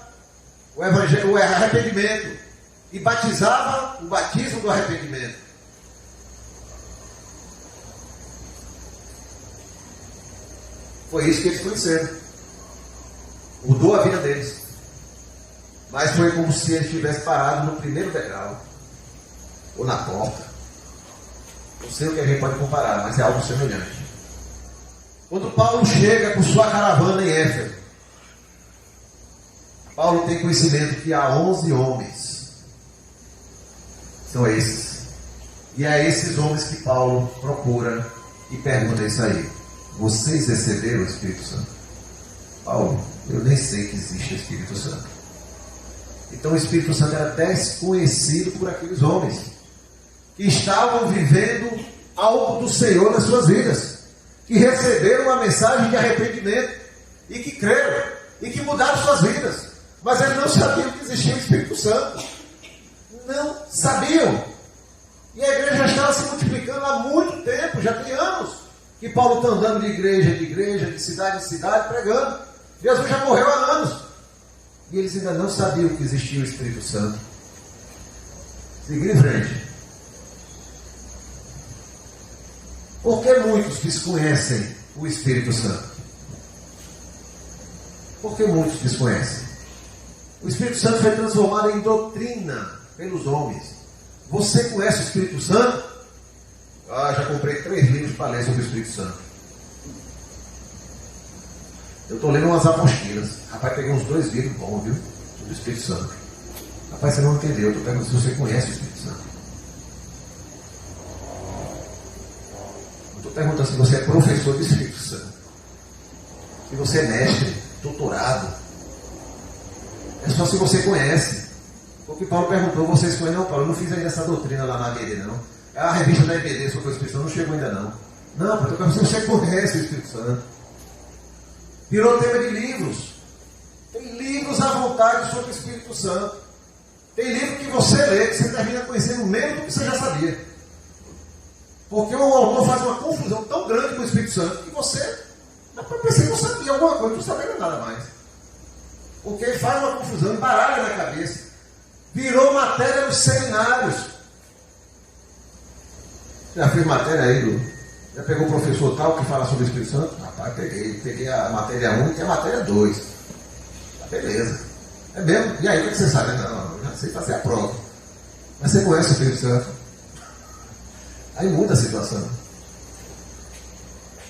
o arrependimento e batizava o batismo do arrependimento. Foi isso que eles conheceram. Mudou a vida deles. Mas foi como se eles tivessem parado no primeiro degrau. Ou na porta. Não sei o que a gente pode comparar, mas é algo semelhante. Quando Paulo chega com sua caravana em Éfeso, Paulo tem conhecimento que há 11 homens. São esses. E é esses homens que Paulo procura e pergunta isso aí. Vocês receberam o Espírito Santo? Paulo, eu nem sei que existe o Espírito Santo. Então o Espírito Santo era desconhecido por aqueles homens que estavam vivendo algo do Senhor nas suas vidas, que receberam uma mensagem de arrependimento e que creram e que mudaram suas vidas, mas eles não sabiam que existia o Espírito Santo. Não sabiam. E a igreja já estava se multiplicando há muito tempo, já tem anos que Paulo está andando de igreja, de cidade em cidade, pregando. Jesus já morreu há anos. E eles ainda não sabiam que existia o Espírito Santo. Seguindo em frente. Por que muitos desconhecem o Espírito Santo? Por que muitos desconhecem? O Espírito Santo foi transformado em doutrina pelos homens. Você conhece o Espírito Santo? Já comprei 3 livros para ler sobre o Espírito Santo. Eu estou lendo umas apostilas. Rapaz, peguei uns 2 livros bons, viu? Sobre o Espírito Santo. Rapaz, você não entendeu. Eu estou perguntando se você conhece o Espírito Santo. Eu estou perguntando se você é professor do Espírito Santo. Se você é mestre, doutorado. É só se você conhece. Porque Paulo perguntou, vocês conhecem? Não, Paulo, eu não fiz ainda essa doutrina lá na ABD, não. A revista da EBD sobre o Espírito Santo não chegou ainda, não. Não, porque você conhece o Espírito Santo. Virou tema de livros. Tem livros à vontade sobre o Espírito Santo. Tem livro que você lê, que você termina conhecendo menos do que você já sabia. Porque o autor faz uma confusão tão grande com o Espírito Santo que você pensei que não sabia alguma coisa, não sabia nada mais. Porque ele faz uma confusão, embaralha na cabeça. Virou matéria nos seminários. Já fez matéria aí, já pegou o professor tal que fala sobre o Espírito Santo? Rapaz, peguei a matéria 1 e a matéria 2. Tá, beleza. É mesmo? E aí, o que você sabe? Não, já sei fazer a prova. Mas você conhece o Espírito Santo? Aí muda a situação.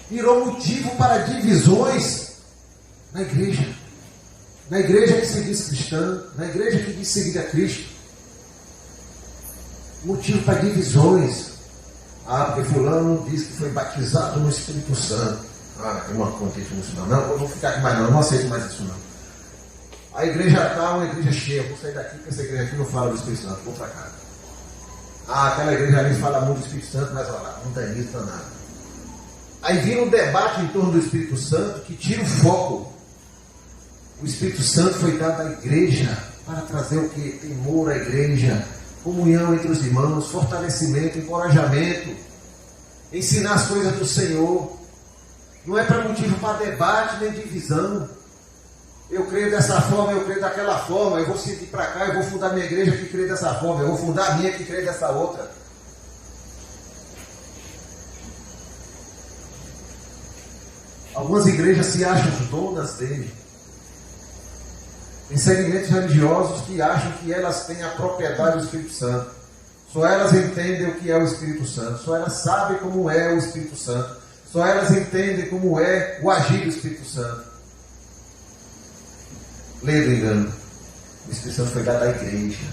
Virou motivo para divisões na igreja. Na igreja que se diz cristã, na igreja que diz seguir a Cristo. Motivo para divisões. Porque fulano diz que foi batizado no Espírito Santo. Eu não acredito nisso não. Não, eu vou ficar aqui mais não aceito mais isso não. A igreja está uma igreja cheia. Vou sair daqui porque essa igreja aqui não fala do Espírito Santo. Vou para cá. Aquela igreja ali fala muito do Espírito Santo, mas olha lá, não tem isso, não nada. Aí vira um debate em torno do Espírito Santo que tira o foco. O Espírito Santo foi dado à igreja para trazer o que? Temor à igreja, comunhão entre os irmãos, fortalecimento, encorajamento, ensinar as coisas do Senhor. Não é para motivo para debate nem divisão. Eu creio dessa forma, eu creio daquela forma, eu vou seguir para cá, eu vou fundar minha igreja que crê dessa forma, eu vou fundar a minha que crê dessa outra. Algumas igrejas se acham donas dele. Tem segmentos religiosos que acham que elas têm a propriedade do Espírito Santo. Só elas entendem o que é o Espírito Santo. Só elas sabem como é o Espírito Santo. Só elas entendem como é o agir do Espírito Santo. Lê do engano. O Espírito Santo foi dado à igreja.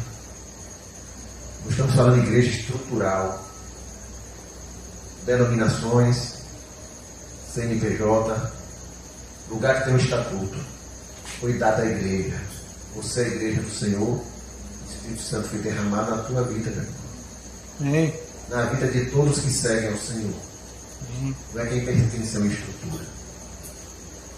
Nós estamos falando de igreja estrutural. Denominações, CNPJ, lugar que tem um estatuto. Foi dado à igreja. Você é a igreja do Senhor. O Espírito Santo foi derramado na tua vida, meu irmão. Amém. Na vida de todos que seguem ao Senhor. Não é quem pertence a uma estrutura.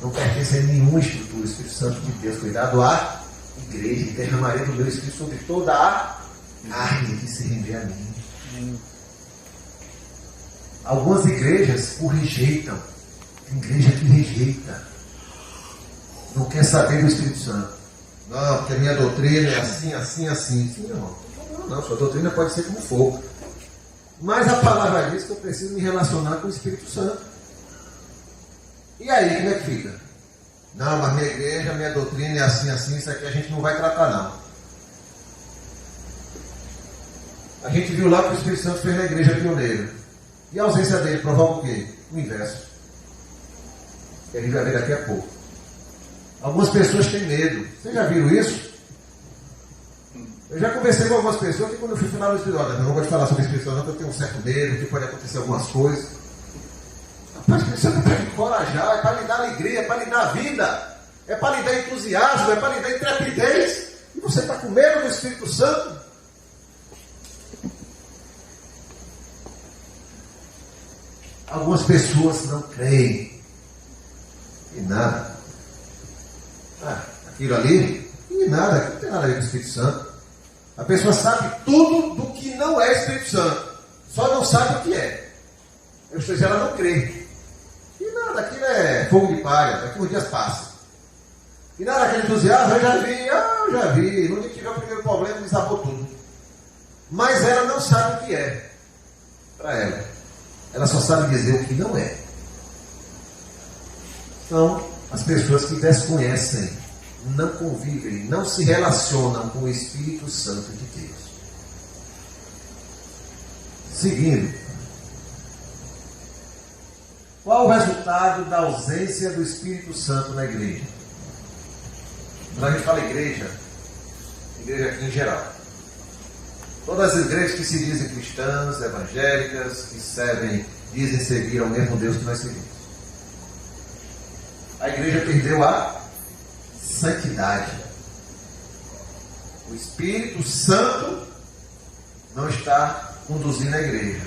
Não pertence a nenhuma estrutura. O Espírito Santo de Deus foi dado à igreja. E derramarei do meu Espírito sobre toda a carne que se rende a mim. Algumas igrejas o rejeitam. Tem igreja que rejeita. Não quer saber do Espírito Santo. Não, porque a minha doutrina é assim, assim, assim. Sim, irmão. Não, sua doutrina pode ser como for. Mas a palavra diz que eu preciso me relacionar com o Espírito Santo. E aí, como é que fica? Não, mas minha igreja, minha doutrina é assim, assim, isso aqui a gente não vai tratar, não. A gente viu lá que o Espírito Santo fez na igreja pioneira. E a ausência dele provoca o quê? O inverso. Que a gente vai ver daqui a pouco. Algumas pessoas têm medo. Vocês já viram isso? Eu já conversei com algumas pessoas que quando eu fui falar no Espírito Santo, eu não gosto de falar sobre o Espírito Santo, porque eu tenho um certo medo, que pode acontecer algumas coisas. Rapaz, o Espírito Santo é para lhe encorajar, é para lhe dar alegria, é para lhe dar vida, é para lhe dar entusiasmo, é para lhe dar intrepidez. E você está com medo do Espírito Santo? Algumas pessoas não creem em nada. Aquilo ali, e nada, aquilo não tem nada a ver com o Espírito Santo. A pessoa sabe tudo do que não é Espírito Santo, só não sabe o que é. Ou seja, ela não crê. E nada, aquilo é fogo de palha, daqui uns dias passa. E nada, aquele entusiasmo, eu já vi. No dia que tiver o primeiro problema, desabou tudo. Mas ela não sabe o que é para ela. Ela só sabe dizer o que não é. São as pessoas que desconhecem, não convivem, não se relacionam com o Espírito Santo de Deus. Seguindo. Qual o resultado da ausência do Espírito Santo na igreja? Quando a gente fala igreja aqui em geral. Todas as igrejas que se dizem cristãs, evangélicas, que servem, dizem servir ao mesmo Deus que nós servimos. A igreja perdeu a santidade. O Espírito Santo não está conduzindo a igreja.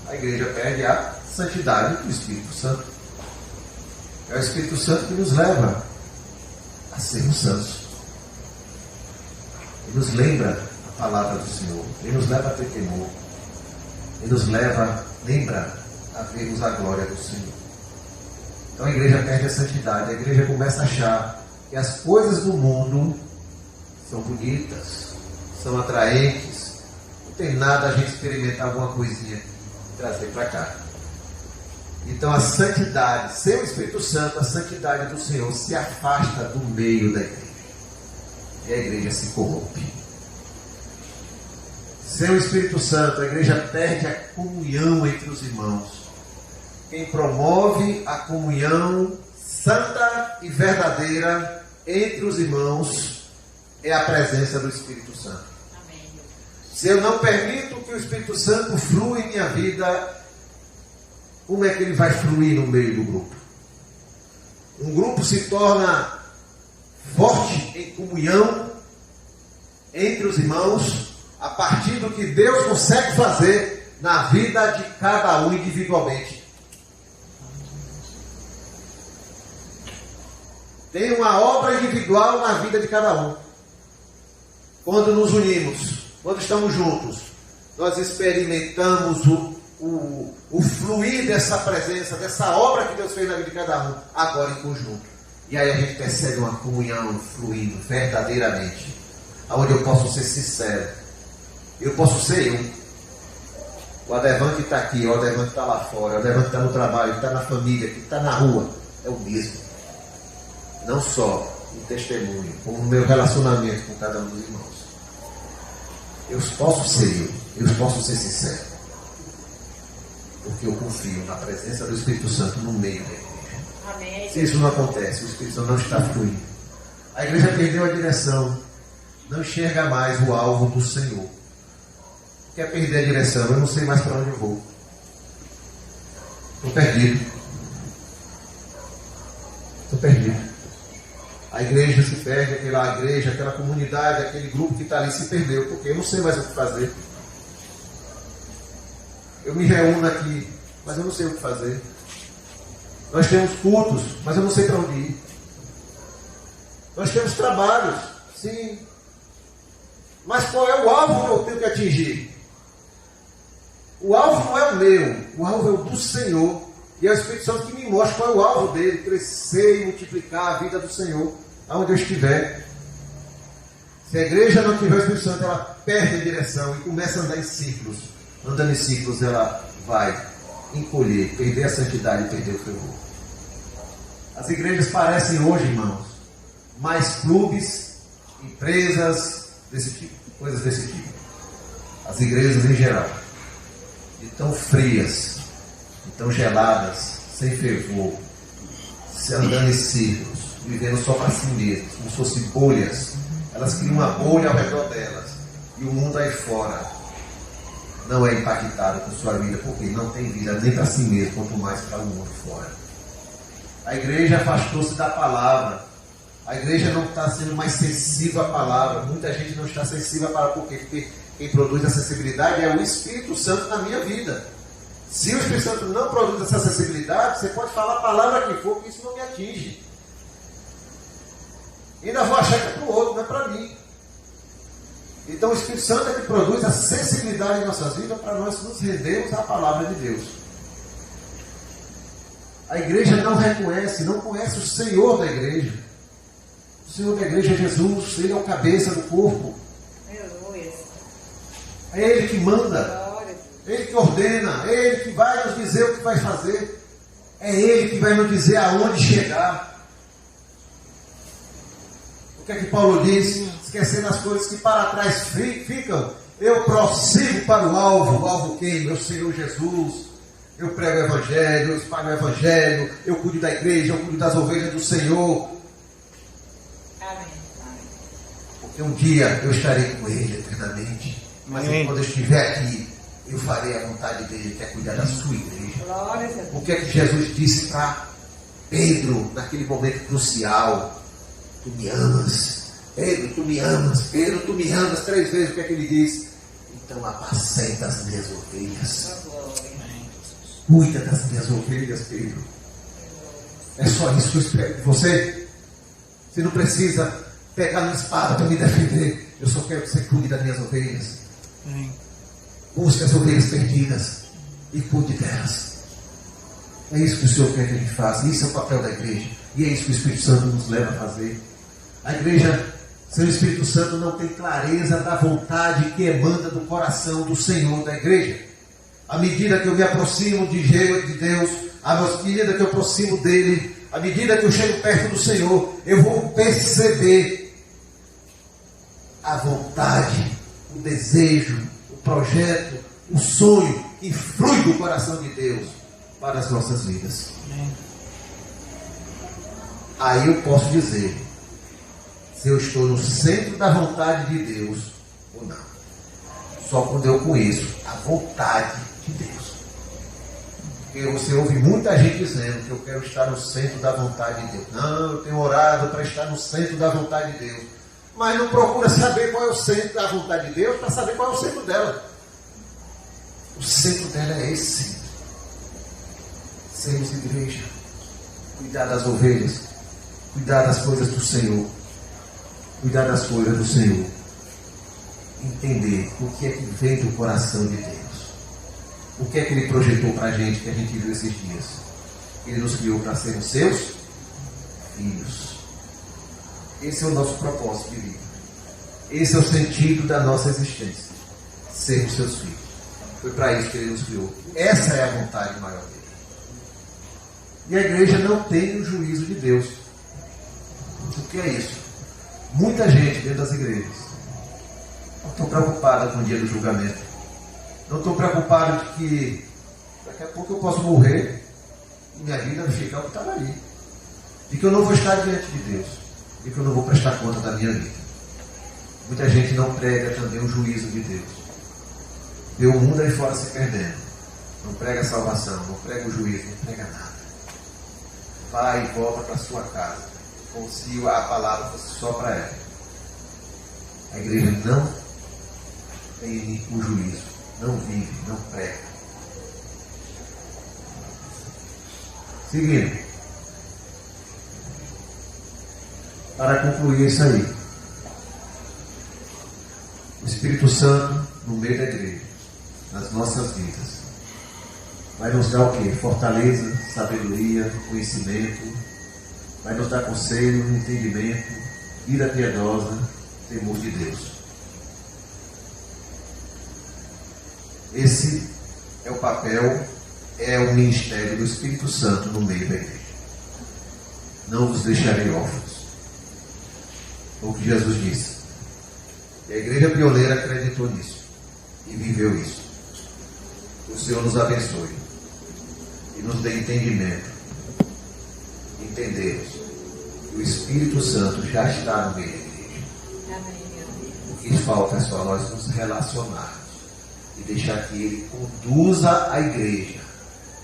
A igreja perde a santidade do Espírito Santo. É o Espírito Santo que nos leva a sermos santos. Ele nos lembra a palavra do Senhor. Ele nos leva a ter temor. Ele nos lembra a vermos a glória do Senhor. Então a igreja perde a santidade. A igreja começa a achar que as coisas do mundo são bonitas, são atraentes. Não tem nada a gente experimentar alguma coisinha e trazer para cá. Então a santidade, sem o Espírito Santo, a santidade do Senhor se afasta do meio da igreja. E a igreja se corrompe. Sem o Espírito Santo, a igreja perde a comunhão entre os irmãos. Quem promove a comunhão santa e verdadeira entre os irmãos é a presença do Espírito Santo. Amém. Se eu não permito que o Espírito Santo flua em minha vida, como é que ele vai fluir no meio do grupo? Um grupo se torna forte em comunhão entre os irmãos a partir do que Deus consegue fazer na vida de cada um individualmente. Tem uma obra individual na vida de cada um. Quando nos unimos, quando estamos juntos, nós experimentamos o fluir dessa presença, dessa obra que Deus fez na vida de cada um, agora em conjunto. E aí a gente percebe uma comunhão fluindo verdadeiramente, onde eu posso ser sincero, eu posso ser eu. O Adevante está aqui, o Adevante está lá fora, o Adevante está no trabalho, está na família, está na rua, é o mesmo. Não só em testemunho, como no meu relacionamento com cada um dos irmãos. Eu posso ser eu posso ser sincero. Porque eu confio na presença do Espírito Santo no meio da igreja. Amém. Se isso não acontece, o Espírito Santo não está fluindo. A igreja perdeu a direção, não enxerga mais o alvo do Senhor. Quer perder a direção? Eu não sei mais para onde eu vou. Estou perdido. Estou perdido. A igreja se perde, aquela igreja, aquela comunidade, aquele grupo que está ali se perdeu, porque eu não sei mais o que fazer. Eu me reúno aqui, mas eu não sei o que fazer. Nós temos cultos, mas eu não sei para onde ir. Nós temos trabalhos, sim. Mas qual é o alvo que eu tenho que atingir? O alvo não é o meu, o alvo é o do Senhor. E é o Espírito Santo que me mostra qual é o alvo dele, crescer e multiplicar a vida do Senhor, aonde eu estiver. Se a igreja não tiver o Espírito Santo, ela perde a direção e começa a andar em círculos. Andando em círculos, ela vai encolher, perder a santidade e perder o fervor. As igrejas parecem hoje, irmãos, mais clubes, empresas desse tipo, coisas desse tipo. As igrejas em geral, de tão frias, de tão geladas, sem fervor, se andando em círculos, vivendo só para si mesmas, como se fossem bolhas. Elas criam uma bolha ao redor delas e o mundo aí fora não é impactado com sua vida, porque não tem vida nem para si mesmo, quanto mais para o mundo fora. A igreja afastou-se da palavra. A igreja não está sendo mais sensível à palavra. Muita gente não está sensível à palavra. Por quê? Porque quem produz a sensibilidade é o Espírito Santo na minha vida. Se o Espírito Santo não produz essa sensibilidade, você pode falar a palavra que for, que isso não me atinge. Ainda vou achar que é para o outro, não é para mim. Então o Espírito Santo é que produz a sensibilidade em nossas vidas para nós nos rendermos à palavra de Deus. A igreja não reconhece, não conhece o Senhor da igreja. O Senhor da igreja é Jesus, Ele é o cabeça do corpo. É Ele que manda, é Ele que ordena, é Ele que vai nos dizer o que vai fazer, é Ele que vai nos dizer aonde chegar. O que é que Paulo diz? Esquecendo as coisas que para trás ficam, eu prossigo para o alvo quem? Meu Senhor Jesus. Eu prego o Evangelho, eu espalho o Evangelho, eu cuido da igreja, eu cuido das ovelhas do Senhor. Amém. Porque um dia eu estarei com Ele eternamente. Mas quando eu estiver aqui, eu farei a vontade dEle, que é cuidar da sua igreja. Glória a Deus. O que é que Jesus disse para Pedro, naquele momento crucial? Tu me amas. Pedro, tu me amas. Pedro, tu me amas. 3 vezes o que é que ele diz? Então apacenta as minhas ovelhas. Cuida das minhas ovelhas, Pedro. É só isso que eu espero de você. Você não precisa pegar uma espada para me defender. Eu só quero que você cuide das minhas ovelhas. Busque as ovelhas perdidas e cuide delas. É isso que o Senhor quer que a gente faça. Isso é o papel da igreja. E é isso que o Espírito Santo nos leva a fazer. A igreja, sem o Espírito Santo, não tem clareza da vontade que emana do coração do Senhor da igreja. À medida que eu me aproximo de Deus, à medida que eu aproximo dEle, à medida que eu chego perto do Senhor, eu vou perceber a vontade, o desejo, o projeto, o sonho que flui do coração de Deus para as nossas vidas. Aí eu posso dizer se eu estou no centro da vontade de Deus ou não. Só quando eu conheço a vontade de Deus. Porque você ouve muita gente dizendo que eu quero estar no centro da vontade de Deus. Não, eu tenho orado para estar no centro da vontade de Deus. Mas não procura saber qual é o centro da vontade de Deus para saber qual é o centro dela. O centro dela é esse. Sermos igreja. Cuidar das ovelhas. Cuidar das coisas do Senhor. Cuidar das coisas do Senhor. Entender o que é que vem do coração de Deus. O que é que Ele projetou para a gente, que a gente viu esses dias. Ele nos criou para sermos seus filhos. Esse é o nosso propósito de vida. Esse é o sentido da nossa existência. Sermos seus filhos. Foi para isso que Ele nos criou. Essa é a vontade maior dele. E a igreja não tem o juízo de Deus. O que é isso? Muita gente dentro das igrejas não estou preocupada com o dia do julgamento. Não estou preocupado de que Daqui a pouco eu posso morrer e minha vida vai ficar o que estava ali. E que eu não vou estar diante de Deus. E que eu não vou prestar conta da minha vida. Muita gente não prega também o juízo de Deus. Vê o mundo aí fora se perdendo. Não prega a salvação, não prega o juízo, não prega nada. Vai e volta para sua casa. Como se a palavra fosse só para ela. A igreja não tem o juízo, não vive, não prega. Seguindo. Para concluir isso aí. O Espírito Santo no meio da igreja, nas nossas vidas, vai nos dar o quê? Fortaleza, sabedoria, conhecimento, vai nos dar conselho, entendimento, vida piedosa, temor de Deus. Esse é o papel, é o ministério do Espírito Santo no meio da igreja. Não vos deixarei órfãos. Foi o que Jesus disse. E a igreja pioneira acreditou nisso e viveu isso. O Senhor nos abençoe e nos dê entendimento. Entendemos que o Espírito Santo já está no meio da igreja. O que falta é só nós nos relacionarmos e deixar que Ele conduza a igreja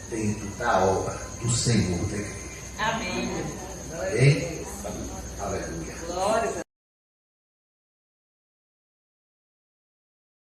dentro da obra do Senhor da igreja. Amém. Amém? Aleluia. Glória a Deus.